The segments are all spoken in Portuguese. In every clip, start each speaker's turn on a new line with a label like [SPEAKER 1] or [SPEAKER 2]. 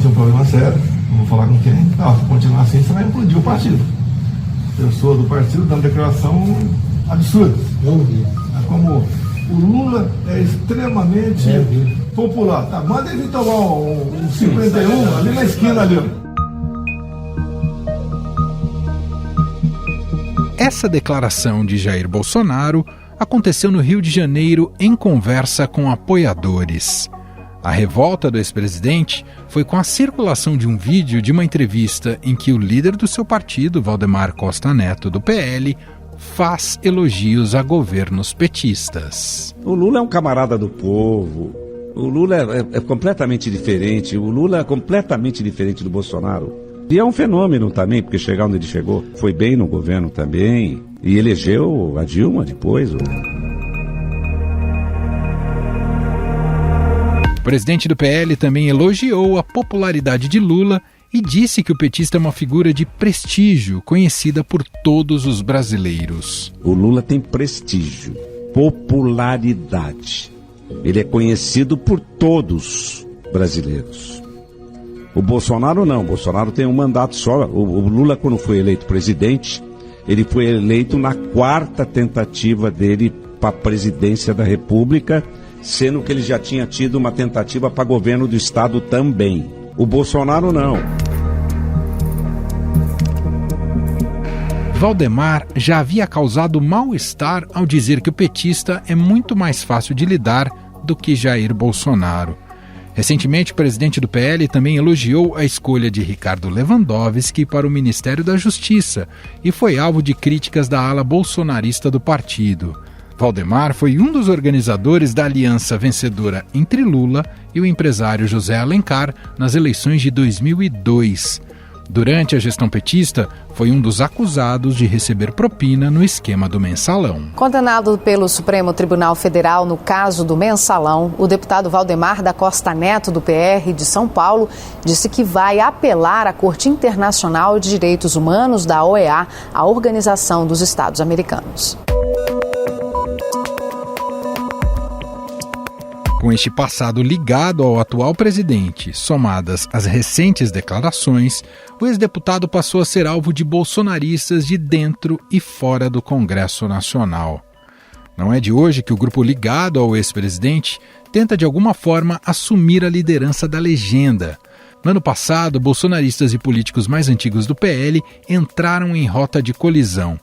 [SPEAKER 1] tem um problema sério, não vou falar com quem, se continuar assim, você vai implodir o partido. Pessoa do partido dando declaração absurda. Como o Lula é extremamente popular. Tá, manda ele tomar um 51 ali na esquina ali.
[SPEAKER 2] Essa declaração de Jair Bolsonaro aconteceu no Rio de Janeiro em conversa com apoiadores. A revolta do ex-presidente foi com a circulação de um vídeo de uma entrevista em que o líder do seu partido, Valdemar Costa Neto, do PL, faz elogios a governos petistas.
[SPEAKER 3] O Lula é um camarada do povo. O Lula é completamente diferente. O Lula é completamente diferente do Bolsonaro. E é um fenômeno também, porque chegar onde ele chegou, foi bem no governo também, e elegeu a Dilma depois.
[SPEAKER 2] O presidente do PL também elogiou a popularidade de Lula e disse que o petista é uma figura de prestígio, conhecida por todos os brasileiros.
[SPEAKER 3] O Lula tem prestígio, popularidade. Ele é conhecido por todos brasileiros. O Bolsonaro não, o Bolsonaro tem um mandato só. O Lula, quando foi eleito presidente, ele foi eleito na 4ª tentativa dele para a presidência da República, sendo que ele já tinha tido uma tentativa para governo do estado também. O Bolsonaro não.
[SPEAKER 2] Valdemar já havia causado mal-estar ao dizer que o petista é muito mais fácil de lidar do que Jair Bolsonaro. Recentemente, o presidente do PL também elogiou a escolha de Ricardo Lewandowski para o Ministério da Justiça e foi alvo de críticas da ala bolsonarista do partido. Valdemar foi um dos organizadores da aliança vencedora entre Lula e o empresário José Alencar nas eleições de 2002. Durante a gestão petista, foi um dos acusados de receber propina no esquema do mensalão.
[SPEAKER 4] Condenado pelo Supremo Tribunal Federal no caso do mensalão, o deputado Valdemar da Costa Neto, do PR de São Paulo, disse que vai apelar à Corte Internacional de Direitos Humanos, da OEA, a Organização dos Estados Americanos.
[SPEAKER 2] Com este passado ligado ao atual presidente, somadas as recentes declarações, o ex-deputado passou a ser alvo de bolsonaristas de dentro e fora do Congresso Nacional. Não é de hoje que o grupo ligado ao ex-presidente tenta de alguma forma assumir a liderança da legenda. No ano passado, bolsonaristas e políticos mais antigos do PL entraram em rota de colisão,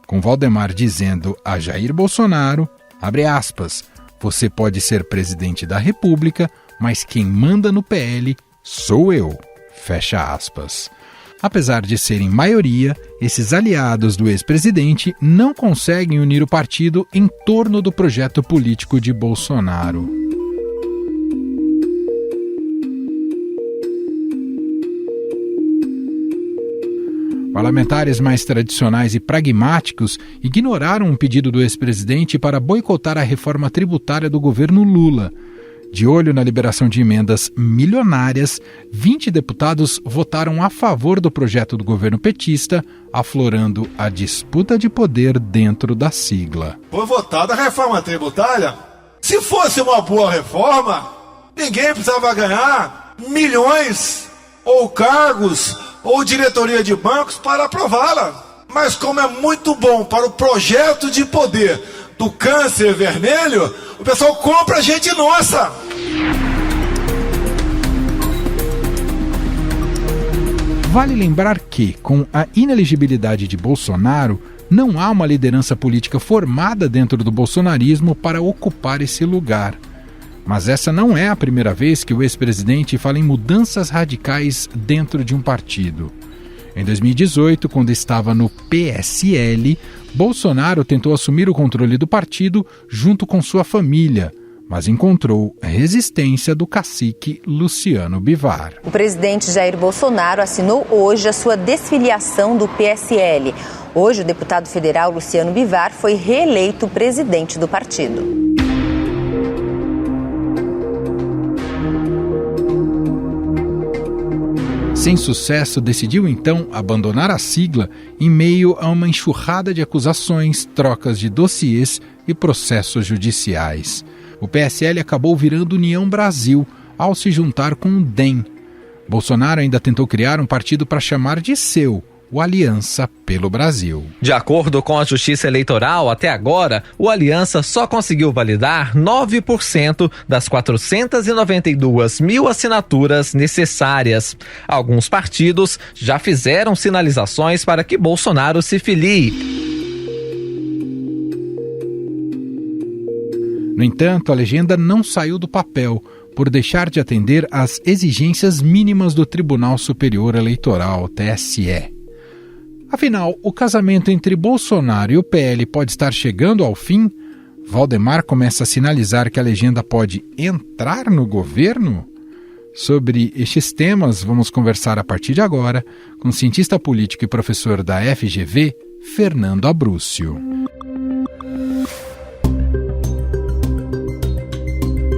[SPEAKER 2] com Valdemar dizendo a Jair Bolsonaro, abre aspas, você pode ser presidente da República, mas quem manda no PL sou eu. Fecha aspas. Apesar de serem maioria, esses aliados do ex-presidente não conseguem unir o partido em torno do projeto político de Bolsonaro. Parlamentares mais tradicionais e pragmáticos ignoraram um pedido do ex-presidente para boicotar a reforma tributária do governo Lula. De olho na liberação de emendas milionárias, 20 deputados votaram a favor do projeto do governo petista, aflorando a disputa de poder dentro da sigla.
[SPEAKER 1] Foi votada a reforma tributária. Se fosse uma boa reforma, ninguém precisava ganhar milhões ou cargos ou diretoria de bancos para aprová-la. Mas como é muito bom para o projeto de poder do câncer vermelho, o pessoal compra gente nossa.
[SPEAKER 2] Vale lembrar que, com a inelegibilidade de Bolsonaro, não há uma liderança política formada dentro do bolsonarismo para ocupar esse lugar. Mas essa não é a primeira vez que o ex-presidente fala em mudanças radicais dentro de um partido. Em 2018, quando estava no PSL, Bolsonaro tentou assumir o controle do partido junto com sua família, mas encontrou a resistência do cacique Luciano Bivar.
[SPEAKER 5] O presidente Jair Bolsonaro assinou hoje a sua desfiliação do PSL. Hoje, o deputado federal Luciano Bivar foi reeleito presidente do partido.
[SPEAKER 2] Sem sucesso, decidiu então abandonar a sigla em meio a uma enxurrada de acusações, trocas de dossiês e processos judiciais. O PSL acabou virando União Brasil ao se juntar com o DEM. Bolsonaro ainda tentou criar um partido para chamar de seu, o Aliança pelo Brasil.
[SPEAKER 6] De acordo com a Justiça Eleitoral, até agora, o Aliança só conseguiu validar 9% das 492 mil assinaturas necessárias. Alguns partidos já fizeram sinalizações para que Bolsonaro se filie.
[SPEAKER 2] No entanto, a legenda não saiu do papel por deixar de atender às exigências mínimas do Tribunal Superior Eleitoral, TSE. Afinal, o casamento entre Bolsonaro e o PL pode estar chegando ao fim? Valdemar começa a sinalizar que a legenda pode entrar no governo? Sobre estes temas, vamos conversar a partir de agora com o cientista político e professor da FGV, Fernando Abrúcio.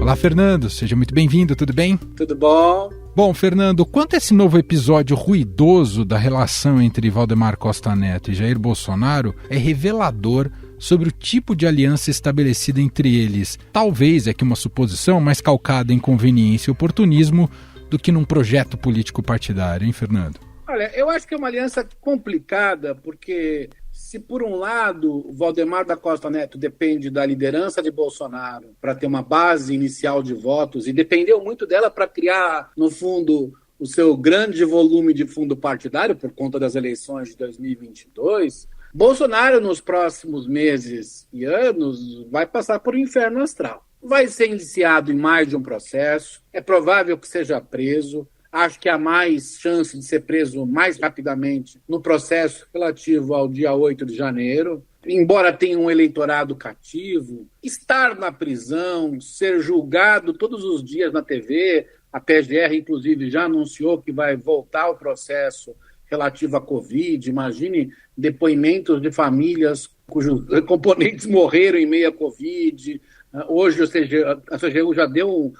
[SPEAKER 2] Olá, Fernando, seja muito bem-vindo, tudo bem?
[SPEAKER 7] Tudo bom?
[SPEAKER 2] Bom, Fernando, quanto esse novo episódio ruidoso da relação entre Valdemar Costa Neto e Jair Bolsonaro é revelador sobre o tipo de aliança estabelecida entre eles? Talvez é que uma suposição mais calcada em conveniência e oportunismo do que num projeto político partidário, hein, Fernando?
[SPEAKER 7] Olha, eu acho que é uma aliança complicada, porque se por um lado o Valdemar da Costa Neto depende da liderança de Bolsonaro para ter uma base inicial de votos e dependeu muito dela para criar, no fundo, o seu grande volume de fundo partidário por conta das eleições de 2022, Bolsonaro nos próximos meses e anos vai passar por um inferno astral. Vai ser indiciado em mais de um processo, é provável que seja preso. Acho que há mais chance de ser preso mais rapidamente no processo relativo ao dia 8 de janeiro. Embora tenha um eleitorado cativo, estar na prisão, ser julgado todos os dias na TV, a PGR, inclusive, já anunciou que vai voltar ao processo relativo à Covid. Imagine depoimentos de famílias cujos componentes morreram em meio à Covid. Hoje, a CGU já deu,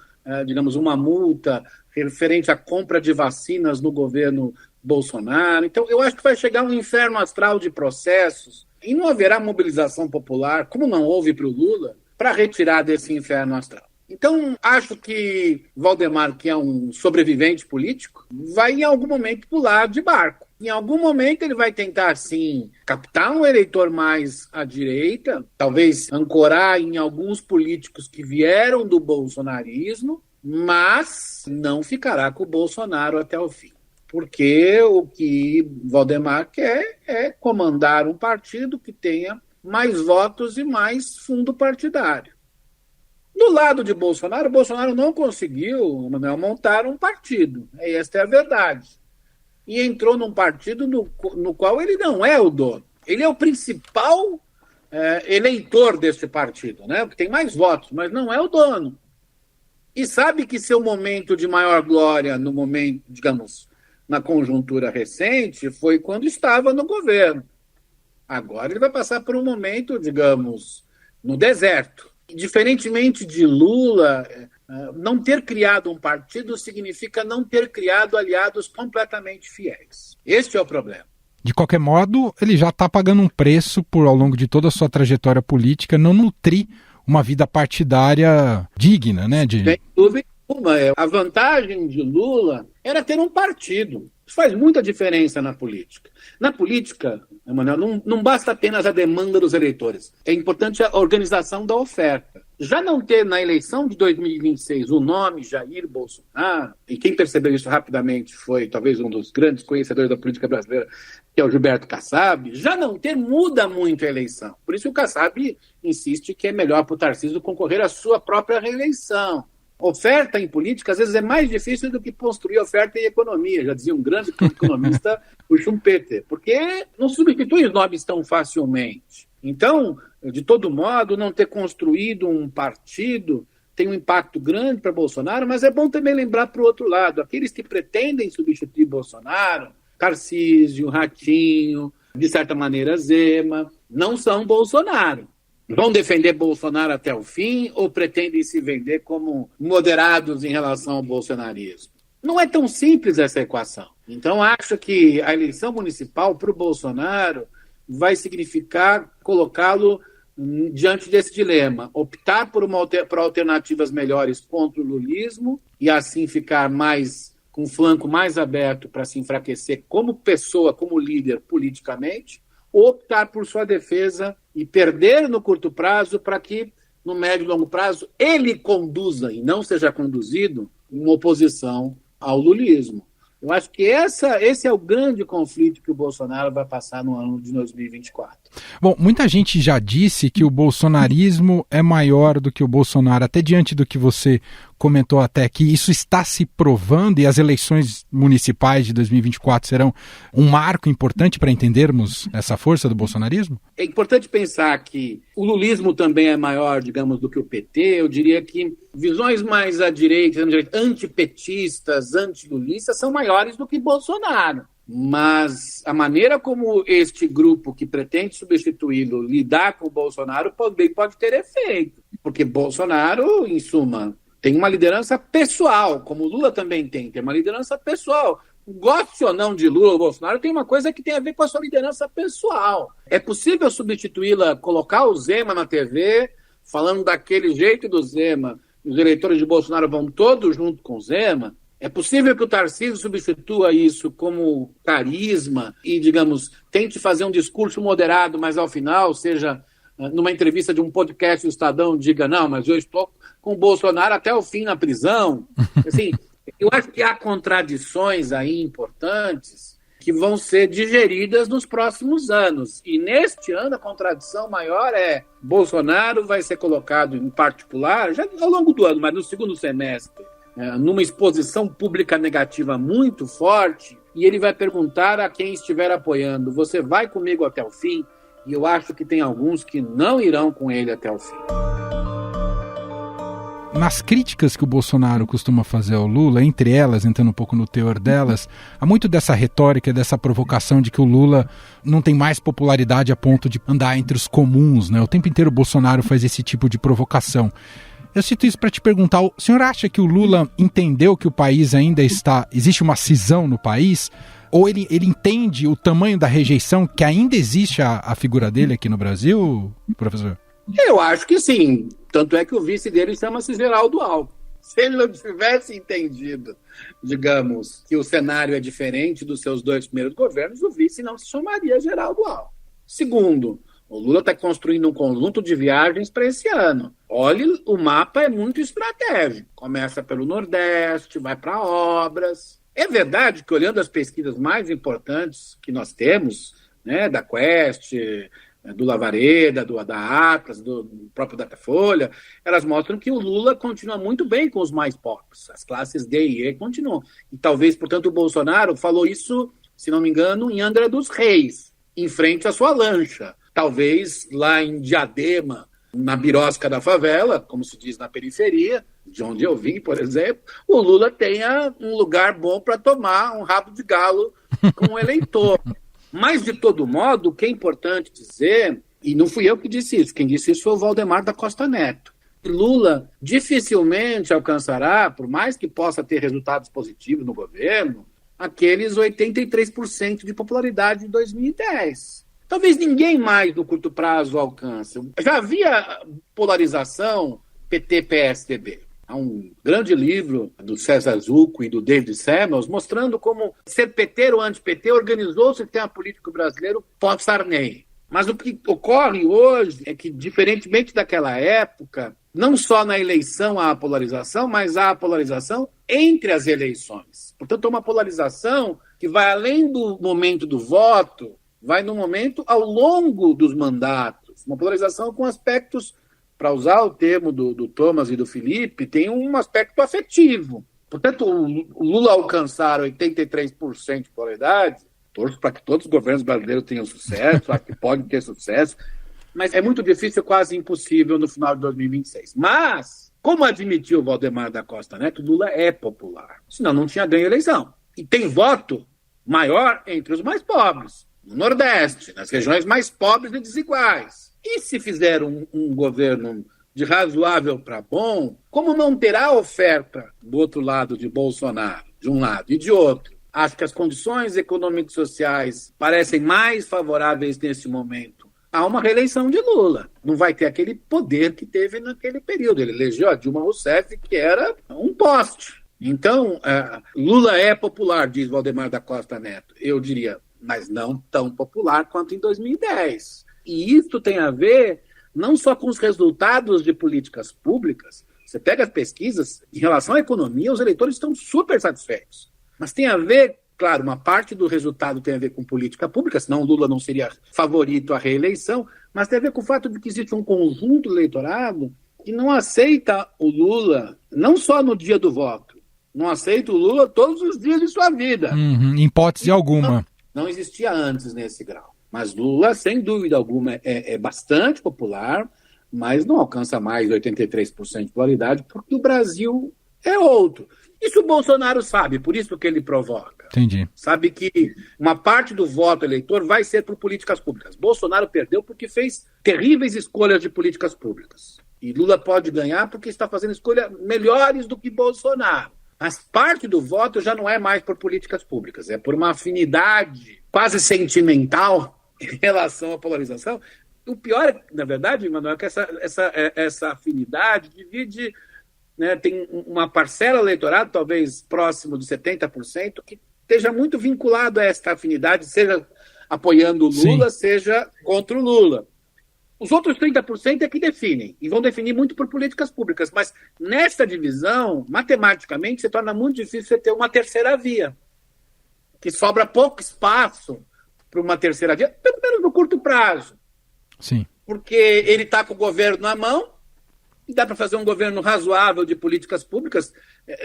[SPEAKER 7] digamos, uma multa referente à compra de vacinas no governo Bolsonaro. Então, eu acho que vai chegar um inferno astral de processos e não haverá mobilização popular, como não houve para o Lula, para retirar desse inferno astral. Então, acho que Valdemar, que é um sobrevivente político, vai em algum momento pular de barco. Em algum momento ele vai tentar, sim, captar um eleitor mais à direita, talvez ancorar em alguns políticos que vieram do bolsonarismo, mas não ficará com o Bolsonaro até o fim. Porque o que Valdemar quer é comandar um partido que tenha mais votos e mais fundo partidário. Do lado de Bolsonaro, Bolsonaro não conseguiu, Manuel, montar um partido. Esta é a verdade. E entrou num partido no qual ele não é o dono. Ele é o principal eleitor deste partido, né? Porque tem mais votos, mas não é o dono. E sabe que seu momento de maior glória, no momento, digamos, na conjuntura recente, foi quando estava no governo. Agora ele vai passar por um momento, digamos, no deserto. Diferentemente de Lula, não ter criado um partido significa não ter criado aliados completamente fiéis. Este é o problema.
[SPEAKER 2] De qualquer modo, ele já está pagando um preço por, ao longo de toda a sua trajetória política, não nutrir uma vida partidária digna, né?
[SPEAKER 7] Sem dúvida nenhuma. A vantagem de Lula era ter um partido. Isso faz muita diferença na política. Na política, Emanuel, não basta apenas a demanda dos eleitores. É importante a organização da oferta. Já não ter na eleição de 2026 o nome Jair Bolsonaro, e quem percebeu isso rapidamente foi talvez um dos grandes conhecedores da política brasileira, que é o Gilberto Kassab, já não ter muda muito a eleição. Por isso o Kassab insiste que é melhor para o Tarcísio concorrer à sua própria reeleição. Oferta em política, às vezes, é mais difícil do que construir oferta em economia, já dizia um grande economista, o Schumpeter, porque não substitui os nomes tão facilmente. Então, de todo modo, não ter construído um partido tem um impacto grande para Bolsonaro, mas é bom também lembrar para o outro lado, aqueles que pretendem substituir Bolsonaro, Tarcísio, Ratinho, de certa maneira Zema, não são Bolsonaro. Vão defender Bolsonaro até o fim ou pretendem se vender como moderados em relação ao bolsonarismo? Não é tão simples essa equação. Então, acho que a eleição municipal para o Bolsonaro vai significar colocá-lo diante desse dilema. Optar por alternativas melhores contra o lulismo e assim ficar mais com um flanco mais aberto para se enfraquecer como pessoa, como líder politicamente, ou optar por sua defesa e perder no curto prazo para que, no médio e longo prazo, ele conduza e não seja conduzido uma oposição ao lulismo. Eu acho que esse é o grande conflito que o Bolsonaro vai passar no ano de 2024.
[SPEAKER 2] Bom, muita gente já disse que o bolsonarismo é maior do que o Bolsonaro, até diante do que você comentou até aqui. Isso está se provando e as eleições municipais de 2024 serão um marco importante para entendermos essa força do bolsonarismo?
[SPEAKER 7] É importante pensar que o lulismo também é maior, digamos, do que o PT. Eu diria que visões mais à direita, antipetistas, antilulistas, são maiores do que Bolsonaro. Mas a maneira como este grupo que pretende substituí-lo lidar com o Bolsonaro também pode ter efeito. Porque Bolsonaro, em suma, tem uma liderança pessoal, como o Lula também tem uma liderança pessoal. Goste ou não de Lula ou Bolsonaro, tem uma coisa que tem a ver com a sua liderança pessoal. É possível substituí-la, colocar o Zema na TV, falando daquele jeito do Zema, os eleitores de Bolsonaro vão todos junto com o Zema? É possível que o Tarcísio substitua isso como carisma e, digamos, tente fazer um discurso moderado, mas ao final seja, numa entrevista de um podcast do Estadão, diga, não, mas eu estou com o Bolsonaro até o fim na prisão. Assim, eu acho que há contradições aí importantes que vão ser digeridas nos próximos anos. E neste ano a contradição maior é Bolsonaro vai ser colocado em particular, já ao longo do ano, mas no segundo semestre, numa exposição pública negativa muito forte, e ele vai perguntar a quem estiver apoiando, você vai comigo até o fim? E eu acho que tem alguns que não irão com ele até o fim.
[SPEAKER 2] Nas críticas que o Bolsonaro costuma fazer ao Lula, entre elas, entrando um pouco no teor delas, há muito dessa retórica, dessa provocação de que o Lula não tem mais popularidade a ponto de andar entre os comuns, né? O tempo inteiro o Bolsonaro faz esse tipo de provocação. Eu cito isso para te perguntar, o senhor acha que o Lula entendeu que o país ainda existe uma cisão no país? Ou ele entende o tamanho da rejeição que ainda existe a figura dele aqui no Brasil, professor?
[SPEAKER 7] Eu acho que sim. Tanto é que o vice dele chama-se Geraldo Alckmin. Se ele não tivesse entendido, digamos, que o cenário é diferente dos seus dois primeiros governos, o vice não se chamaria Geraldo Alckmin. Segundo, o Lula está construindo um conjunto de viagens para esse ano. Olha, o mapa é muito estratégico. Começa pelo Nordeste, vai para obras. É verdade que, olhando as pesquisas mais importantes que nós temos, né, da Quest, do Lavareda, da Atlas, do próprio Datafolha, elas mostram que o Lula continua muito bem com os mais pobres. As classes D e E continuam. E talvez, portanto, o Bolsonaro falou isso, se não me engano, em Angra dos Reis, em frente à sua lancha. Talvez lá em Diadema, na birosca da favela, como se diz na periferia, de onde eu vim, por exemplo, o Lula tenha um lugar bom para tomar um rabo de galo com o eleitor. Mas, de todo modo, o que é importante dizer, e não fui eu que disse isso, quem disse isso foi o Valdemar da Costa Neto. Lula dificilmente alcançará, por mais que possa ter resultados positivos no governo, aqueles 83% de popularidade de 2010. Talvez ninguém mais no curto prazo alcance. Já havia polarização PT-PSDB. Há um grande livro do César Zucco e do David Samuels mostrando como ser PT ou anti-PT organizou o sistema político brasileiro pós-Sarney. Mas o que ocorre hoje é que, diferentemente daquela época, não só na eleição há a polarização, mas há a polarização entre as eleições. Portanto, é uma polarização que vai além do momento do voto, vai no momento ao longo dos mandatos. Uma polarização com aspectos, para usar o termo do Thomas e do Felipe, tem um aspecto afetivo. Portanto, o Lula alcançar 83% de popularidade, torço para que todos os governos brasileiros tenham sucesso, acho que podem ter sucesso, mas é muito difícil, quase impossível no final de 2026. Mas, como admitiu o Valdemar da Costa Neto, Lula é popular. Senão não tinha ganho a eleição. E tem voto maior entre os mais pobres, no Nordeste, nas regiões mais pobres e desiguais. E se fizer um governo de razoável para bom, como não terá oferta do outro lado de Bolsonaro, de um lado e de outro? Acho que as condições econômicas e sociais parecem mais favoráveis nesse momento a uma reeleição de Lula. Não vai ter aquele poder que teve naquele período. Ele elegeu a Dilma Rousseff, que era um poste. Então, Lula é popular, diz Valdemar da Costa Neto. Eu diria, mas não tão popular quanto em 2010. E isso tem a ver não só com os resultados de políticas públicas. Você pega as pesquisas, em relação à economia, os eleitores estão super satisfeitos. Mas tem a ver, claro, uma parte do resultado tem a ver com política pública, senão Lula não seria favorito à reeleição, mas tem a ver com o fato de que existe um conjunto do eleitorado que não aceita o Lula, não só no dia do voto, não aceita o Lula todos os dias de sua vida.
[SPEAKER 2] Em hipótese alguma.
[SPEAKER 7] Não existia antes nesse grau. Mas Lula, sem dúvida alguma, é bastante popular, mas não alcança mais 83% de popularidade, porque o Brasil é outro. Isso o Bolsonaro sabe, por isso que ele provoca.
[SPEAKER 2] Entendi.
[SPEAKER 7] Sabe que uma parte do voto eleitor vai ser por políticas públicas. Bolsonaro perdeu porque fez terríveis escolhas de políticas públicas. E Lula pode ganhar porque está fazendo escolhas melhores do que Bolsonaro. Mas parte do voto já não é mais por políticas públicas, é por uma afinidade quase sentimental em relação à polarização. O pior, na verdade, Manuel, é que essa afinidade divide, né, tem uma parcela eleitorado, talvez próximo de 70%, que esteja muito vinculado a esta afinidade, seja apoiando o Lula, sim, seja contra o Lula. Os outros 30% é que definem, e vão definir muito por políticas públicas. Mas nessa divisão, matematicamente, se torna muito difícil você ter uma terceira via, que sobra pouco espaço para uma terceira via, pelo menos no curto prazo.
[SPEAKER 2] Sim.
[SPEAKER 7] Porque ele está com o governo na mão, e dá para fazer um governo razoável de políticas públicas.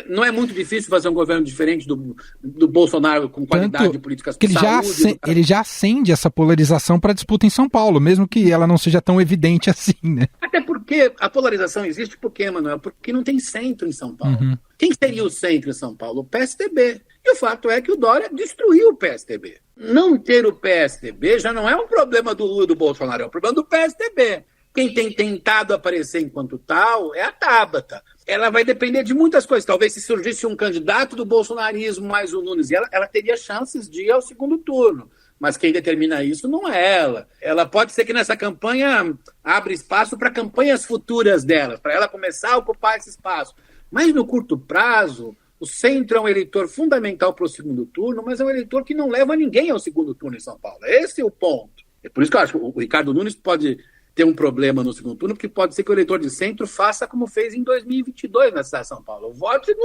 [SPEAKER 7] Não é muito difícil fazer um governo diferente do Bolsonaro com qualidade de políticas públicas.
[SPEAKER 2] Ele já acende essa polarização para a disputa em São Paulo, mesmo que ela não seja tão evidente assim, né?
[SPEAKER 7] Até porque a polarização existe por quê, Manuel? Porque não tem centro em São Paulo. Uhum. Quem seria o centro em São Paulo? O PSDB. E o fato é que o Dória destruiu o PSDB. Não ter o PSDB já não é um problema do Lula e do Bolsonaro, é um problema do PSDB. Quem tem tentado aparecer enquanto tal é a Tabata. Ela vai depender de muitas coisas. Talvez se surgisse um candidato do bolsonarismo mais o Nunes, ela teria chances de ir ao segundo turno. Mas quem determina isso não é ela. Ela pode ser que nessa campanha abra espaço para campanhas futuras dela, para ela começar a ocupar esse espaço. Mas no curto prazo, o centro é um eleitor fundamental para o segundo turno, mas é um eleitor que não leva ninguém ao segundo turno em São Paulo. Esse é o ponto. É por isso que eu acho que o Ricardo Nunes pode ter um problema no segundo turno, porque pode ser que o eleitor de centro faça como fez em 2022 na cidade de São Paulo. Vote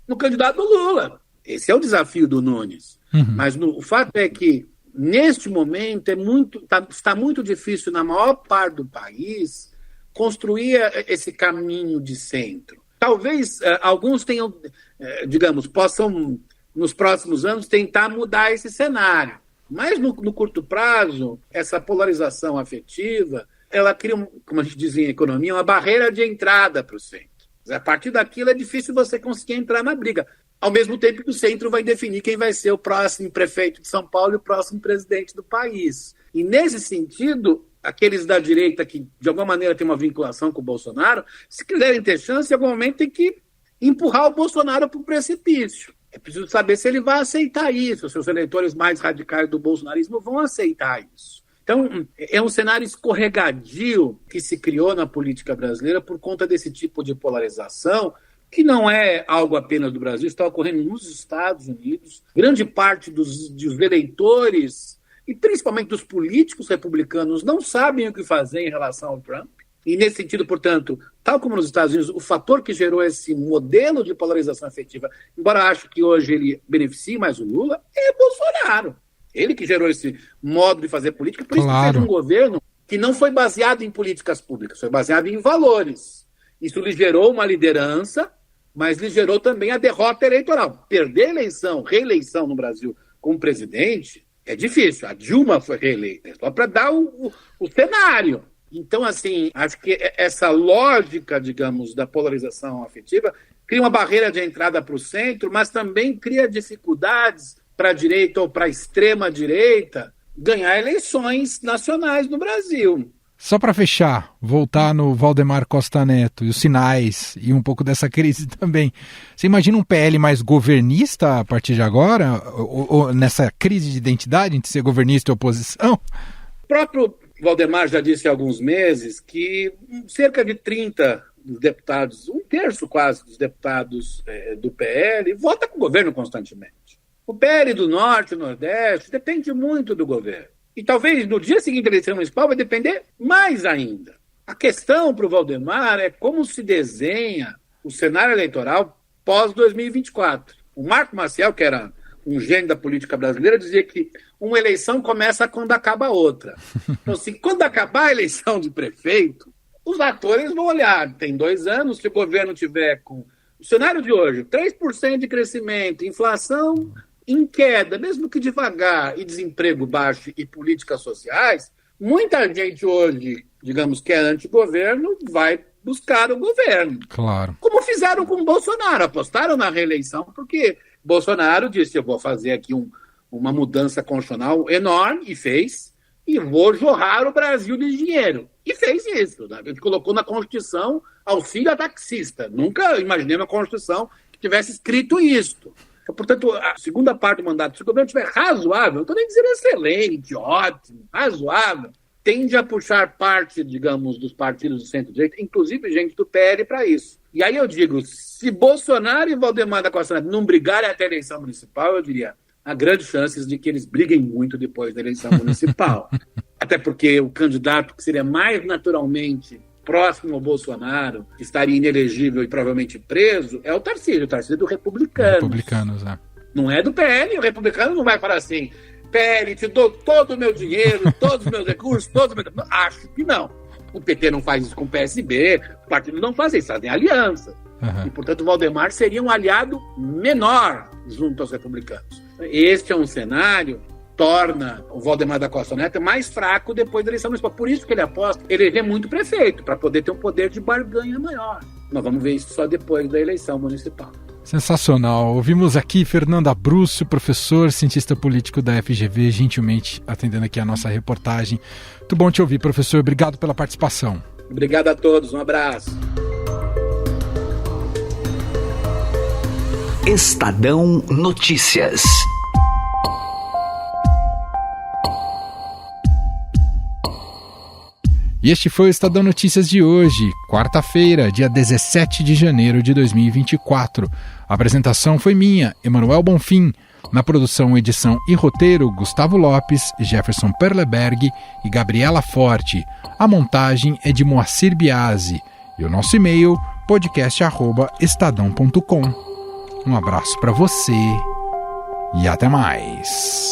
[SPEAKER 7] no candidato Lula. Esse é o desafio do Nunes. Uhum. Mas o fato é que, neste momento, está muito difícil, na maior parte do país, construir esse caminho de centro. Talvez alguns tenham, possam, nos próximos anos, tentar mudar esse cenário. Mas, no curto prazo, essa polarização afetiva, ela cria, como a gente diz em economia, uma barreira de entrada para o centro. A partir daquilo é difícil você conseguir entrar na briga. Ao mesmo tempo que o centro vai definir quem vai ser o próximo prefeito de São Paulo e o próximo presidente do país. E nesse sentido, aqueles da direita que de alguma maneira têm uma vinculação com o Bolsonaro, se quiserem ter chance, em algum momento tem que empurrar o Bolsonaro para o precipício. É preciso saber se ele vai aceitar isso, se os eleitores mais radicais do bolsonarismo vão aceitar isso. Então, é um cenário escorregadio que se criou na política brasileira por conta desse tipo de polarização, que não é algo apenas do Brasil, está ocorrendo nos Estados Unidos. Grande parte dos eleitores, e principalmente dos políticos republicanos, não sabem o que fazer em relação ao Trump. E, nesse sentido, portanto, tal como nos Estados Unidos, o fator que gerou esse modelo de polarização afetiva, embora acho que hoje ele beneficie mais o Lula, é Bolsonaro. Ele que gerou esse modo de fazer política, por isso que fez um governo que não foi baseado em políticas públicas, foi baseado em valores. Isso lhe gerou uma liderança, mas lhe gerou também a derrota eleitoral. Perder eleição, reeleição no Brasil como presidente é difícil. A Dilma foi reeleita, só para dar o cenário. Então, assim, acho que essa lógica, digamos, da polarização afetiva cria uma barreira de entrada para o centro, mas também cria dificuldades para a direita ou para a extrema-direita ganhar eleições nacionais no Brasil.
[SPEAKER 2] Só para fechar, voltar no Valdemar Costa Neto e os sinais e um pouco dessa crise também. Você imagina um PL mais governista a partir de agora? Ou nessa crise de identidade entre ser governista e oposição?
[SPEAKER 7] O próprio Valdemar já disse há alguns meses que cerca de 30 dos deputados, 1/3 quase dos deputados do PL, vota com o governo constantemente. O PL do Norte e Nordeste depende muito do governo. E talvez no dia seguinte da eleição municipal vai depender mais ainda. A questão para o Valdemar é como se desenha o cenário eleitoral pós-2024. O Marco Maciel, que era um gênio da política brasileira, dizia que uma eleição começa quando acaba a outra. Então, assim, quando acabar a eleição de prefeito, os atores vão olhar. Tem 2 anos, se o governo tiver com o cenário de hoje, 3% de crescimento, inflação em queda, mesmo que devagar, e desemprego baixo e políticas sociais, muita gente hoje, digamos que é anti-governo, vai buscar o governo.
[SPEAKER 2] Claro.
[SPEAKER 7] Como fizeram com o Bolsonaro, apostaram na reeleição, porque Bolsonaro disse, eu vou fazer aqui uma mudança constitucional enorme, e fez, e vou jorrar o Brasil de dinheiro. E fez isso, né? Ele colocou na Constituição auxílio a taxista. Nunca imaginei uma Constituição que tivesse escrito isso. Portanto, a segunda parte do mandato, se o governo estiver razoável, não estou nem dizendo excelente, ótimo, razoável, tende a puxar parte, digamos, dos partidos do centro-direita, inclusive gente do PL, para isso. E aí eu digo, se Bolsonaro e Valdemar da Costa Neto não brigarem até a eleição municipal, eu diria, há grandes chances de que eles briguem muito depois da eleição municipal. Até porque o candidato que seria mais naturalmente próximo ao Bolsonaro, que estaria inelegível e provavelmente preso, é o Tarcísio do Republicanos.
[SPEAKER 2] Republicanos, é.
[SPEAKER 7] Não é do PL, o Republicano não vai falar assim, PL, te dou todo o meu dinheiro, todos os meus recursos, todos os meus... Acho que não. O PT não faz isso com o PSB, o partido não faz isso, fazem aliança. Uhum. E, portanto, o Valdemar seria um aliado menor junto aos republicanos. Este é um cenário torna o Valdemar da Costa Neto mais fraco depois da eleição municipal. Por isso que ele aposta eleger muito prefeito, para poder ter um poder de barganha maior. Nós vamos ver isso só depois da eleição municipal.
[SPEAKER 2] Sensacional. Ouvimos aqui Fernando Abruzzo, professor, cientista político da FGV, gentilmente atendendo aqui a nossa reportagem. Muito bom te ouvir, professor. Obrigado pela participação.
[SPEAKER 7] Obrigado a todos. Um abraço.
[SPEAKER 8] Estadão Notícias.
[SPEAKER 2] E este foi o Estadão Notícias de hoje, quarta-feira, dia 17 de janeiro de 2024. A apresentação foi minha, Emanuel Bonfim. Na produção, edição e roteiro, Gustavo Lopes, Jefferson Perleberg e Gabriela Forte. A montagem é de Moacir Biasi. E o nosso e-mail, podcast@estadão.com. Um abraço para você e até mais.